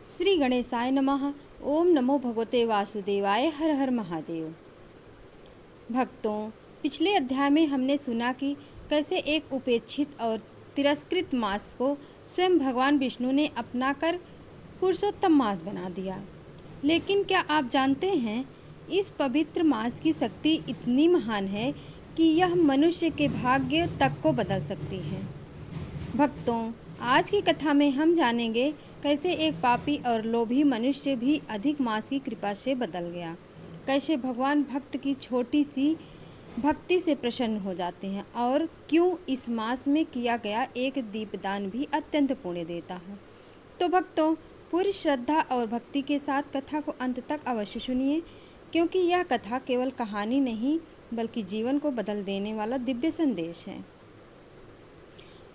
श्री गणेशाय नमः। ओम नमो भगवते वासुदेवाय। हर हर महादेव। भक्तों, पिछले अध्याय में हमने सुना कि कैसे एक उपेक्षित और तिरस्कृत मास को स्वयं भगवान विष्णु ने अपनाकर पुरुषोत्तम मास बना दिया। लेकिन क्या आप जानते हैं, इस पवित्र मास की शक्ति इतनी महान है कि यह मनुष्य के भाग्य तक को बदल सकती है। भक्तों, आज की कथा में हम जानेंगे कैसे एक पापी और लोभी मनुष्य भी अधिक मास की कृपा से बदल गया। कैसे भगवान भक्त की छोटी सी भक्ति से प्रसन्न हो जाते हैं और क्यों इस मास में किया गया एक दीपदान भी अत्यंत पुण्य देता है। तो भक्तों, पूरी श्रद्धा और भक्ति के साथ कथा को अंत तक अवश्य सुनिए, क्योंकि यह कथा केवल कहानी नहीं बल्कि जीवन को बदल देने वाला दिव्य संदेश है।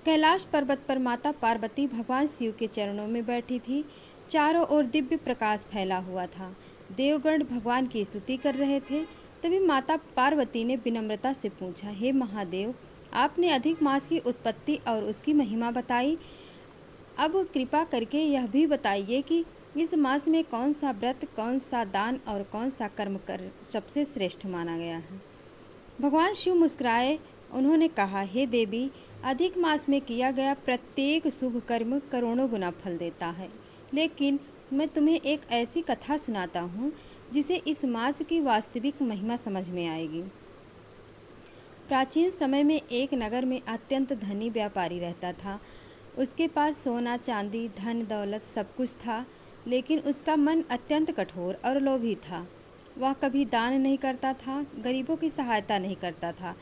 कैलाश पर्वत पर माता पार्वती भगवान शिव के चरणों में बैठी थी। चारों ओर दिव्य प्रकाश फैला हुआ था। देवगण भगवान की स्तुति कर रहे थे। तभी माता पार्वती ने विनम्रता से पूछा, हे महादेव, आपने अधिक मास की उत्पत्ति और उसकी महिमा बताई। अब कृपा करके यह भी बताइए कि इस मास में कौन सा व्रत, कौन सा दान और कौन सा कर्म कर सबसे श्रेष्ठ माना गया है। भगवान शिव मुस्कुराए। उन्होंने कहा, हे देवी, अधिक मास में किया गया प्रत्येक शुभ कर्म करोड़ों गुना फल देता है। लेकिन मैं तुम्हें एक ऐसी कथा सुनाता हूँ जिसे इस मास की वास्तविक महिमा समझ में आएगी। प्राचीन समय में एक नगर में अत्यंत धनी व्यापारी रहता था। उसके पास सोना, चांदी, धन दौलत सब कुछ था, लेकिन उसका मन अत्यंत कठोर और लोभी था। वह कभी दान नहीं करता था, गरीबों की सहायता नहीं करता था,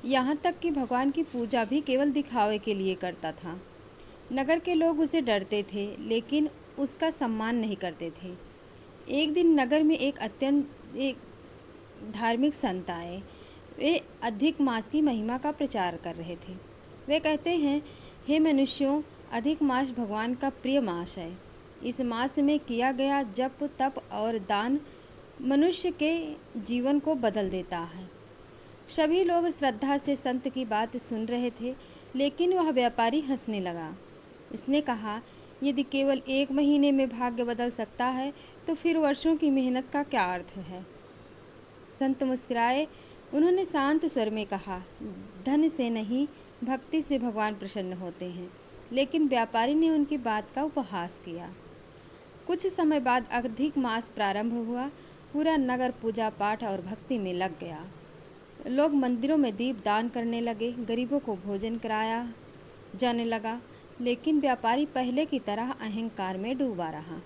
यहाँ तक कि भगवान की पूजा भी केवल दिखावे के लिए करता था। नगर के लोग उसे डरते थे, लेकिन उसका सम्मान नहीं करते थे। एक दिन नगर में एक धार्मिक संत आए। वे अधिक मास की महिमा का प्रचार कर रहे थे। वे कहते हैं, हे मनुष्यों, अधिक मास भगवान का प्रिय मास है। इस मास में किया गया जप, तप और दान मनुष्य के जीवन को बदल देता है। सभी लोग श्रद्धा से संत की बात सुन रहे थे, लेकिन वह व्यापारी हंसने लगा। उसने कहा, यदि केवल एक महीने में भाग्य बदल सकता है तो फिर वर्षों की मेहनत का क्या अर्थ है। संत मुस्कुराए। उन्होंने शांत स्वर में कहा, धन से नहीं, भक्ति से भगवान प्रसन्न होते हैं। लेकिन व्यापारी ने उनकी बात का उपहास किया। कुछ समय बाद अधिक मास प्रारंभ हुआ। पूरा नगर पूजा पाठ और भक्ति में लग गया। लोग मंदिरों में दीप दान करने लगे, गरीबों को भोजन कराया जाने लगा। लेकिन व्यापारी पहले की तरह अहंकार में डूबा रहा।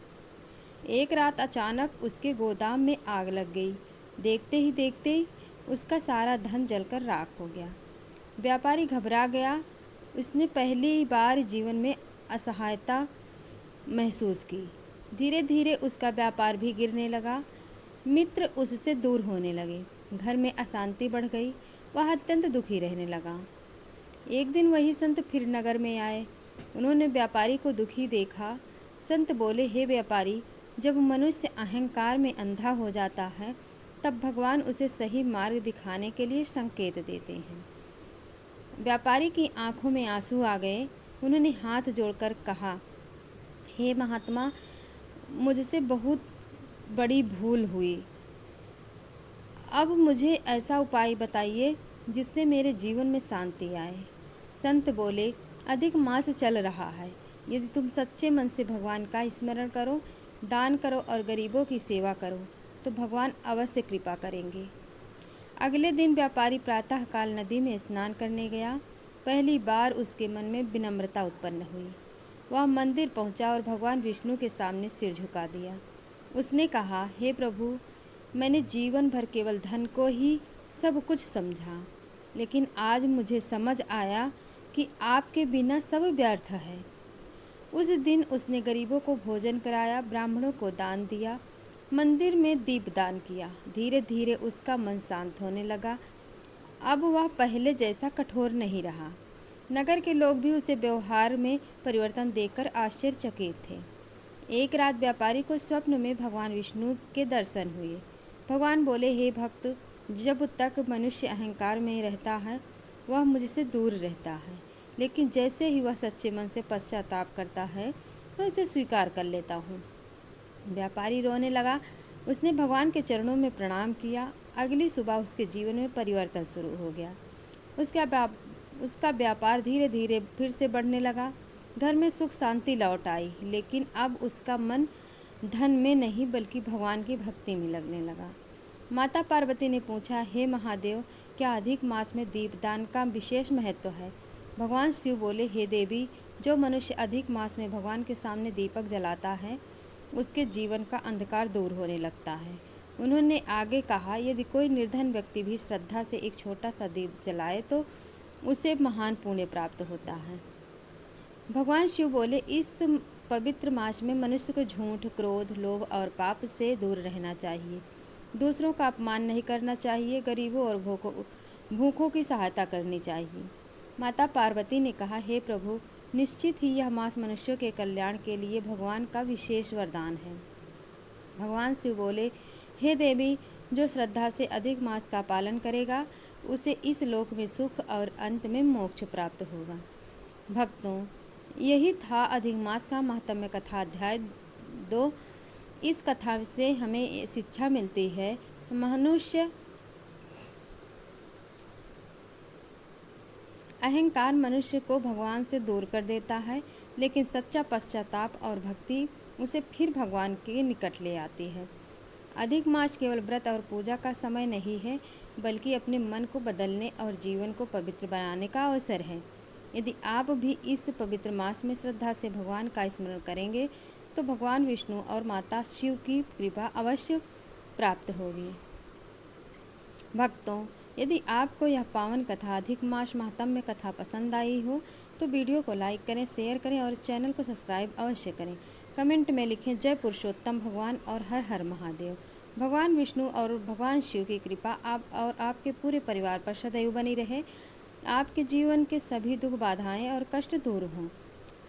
एक रात अचानक उसके गोदाम में आग लग गई। देखते ही देखते उसका सारा धन जलकर राख हो गया। व्यापारी घबरा गया। उसने पहली बार जीवन में असहायता महसूस की। धीरे धीरे उसका व्यापार भी गिरने लगा। मित्र उससे दूर होने लगे। घर में अशांति बढ़ गई। वह अत्यंत दुखी रहने लगा। एक दिन वही संत फिर नगर में आए। उन्होंने व्यापारी को दुखी देखा। संत बोले, हे व्यापारी, जब मनुष्य अहंकार में अंधा हो जाता है तब भगवान उसे सही मार्ग दिखाने के लिए संकेत देते हैं। व्यापारी की आंखों में आंसू आ गए। उन्होंने हाथ जोड़कर कहा, हे महात्मा, मुझसे बहुत बड़ी भूल हुई। अब मुझे ऐसा उपाय बताइए जिससे मेरे जीवन में शांति आए। संत बोले, अधिक मास चल रहा है। यदि तुम सच्चे मन से भगवान का स्मरण करो, दान करो और गरीबों की सेवा करो तो भगवान अवश्य कृपा करेंगे। अगले दिन व्यापारी प्रातःकाल नदी में स्नान करने गया। पहली बार उसके मन में विनम्रता उत्पन्न हुई। वह मंदिर पहुंचा और भगवान विष्णु के सामने सिर झुका दिया। उसने कहा, हे प्रभु, मैंने जीवन भर केवल धन को ही सब कुछ समझा, लेकिन आज मुझे समझ आया कि आपके बिना सब व्यर्थ है। उस दिन उसने गरीबों को भोजन कराया, ब्राह्मणों को दान दिया, मंदिर में दीपदान किया। धीरे धीरे उसका मन शांत होने लगा। अब वह पहले जैसा कठोर नहीं रहा। नगर के लोग भी उसे व्यवहार में परिवर्तन देखकर आश्चर्यचकित थे। एक रात व्यापारी को स्वप्न में भगवान विष्णु के दर्शन हुए। भगवान बोले, हे भक्त, जब तक मनुष्य अहंकार में रहता है वह मुझसे दूर रहता है, लेकिन जैसे ही वह सच्चे मन से पश्चाताप करता है मैं उसे स्वीकार कर लेता हूँ। व्यापारी रोने लगा। उसने भगवान के चरणों में प्रणाम किया। अगली सुबह उसके जीवन में परिवर्तन शुरू हो गया। उसका व्यापार धीरे धीरे फिर से बढ़ने लगा। घर में सुख शांति लौट आई, लेकिन अब उसका मन धन में नहीं बल्कि भगवान की भक्ति में लगने लगा। माता पार्वती ने पूछा, हे महादेव, क्या अधिक मास में दीपदान का विशेष महत्व है? भगवान शिव बोले, हे देवी, जो मनुष्य अधिक मास में भगवान के सामने दीपक जलाता है उसके जीवन का अंधकार दूर होने लगता है। उन्होंने आगे कहा, यदि कोई निर्धन व्यक्ति भी श्रद्धा से एक छोटा सा दीप जलाए तो उसे महान पुण्य प्राप्त होता है। भगवान शिव बोले, इस पवित्र मास में मनुष्य को झूठ, क्रोध, लोभ और पाप से दूर रहना चाहिए। दूसरों का अपमान नहीं करना चाहिए। गरीबों और भूखों की सहायता करनी चाहिए। माता पार्वती ने कहा, हे प्रभु, निश्चित ही यह मास मनुष्यों के कल्याण के लिए भगवान का विशेष वरदान है। भगवान शिव बोले, हे देवी, जो श्रद्धा से अधिक मास का पालन करेगा उसे इस लोक में सुख और अंत में मोक्ष प्राप्त होगा। भक्तों, यही था अधिक मास का महात्म्य कथा अध्याय 2। इस कथा से हमें शिक्षा मिलती है, अहंकार मनुष्य को भगवान से दूर कर देता है, लेकिन सच्चा पश्चाताप और भक्ति उसे फिर भगवान के निकट ले आती है। अधिक मास केवल व्रत और पूजा का समय नहीं है, बल्कि अपने मन को बदलने और जीवन को पवित्र बनाने का अवसर है। यदि आप भी इस पवित्र मास में श्रद्धा से भगवान का स्मरण करेंगे तो भगवान विष्णु और माता शिव की कृपा अवश्य प्राप्त होगी। भक्तों, यदि आपको यह पावन कथा अधिक मास महात्म्य कथा पसंद आई हो तो वीडियो को लाइक करें, शेयर करें और चैनल को सब्सक्राइब अवश्य करें। कमेंट में लिखें, जय पुरुषोत्तम भगवान और हर हर महादेव। भगवान विष्णु और भगवान शिव की कृपा आप और आपके पूरे परिवार पर सदैव बनी रहे। आपके जीवन के सभी दुख, बाधाएं और कष्ट दूर हों।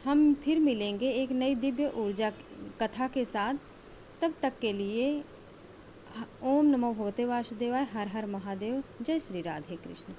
हम फिर मिलेंगे एक नई दिव्य ऊर्जा कथा के साथ। तब तक के लिए ओम नमो भगवते वासुदेवाय, हर हर महादेव। जय श्री राधे कृष्ण।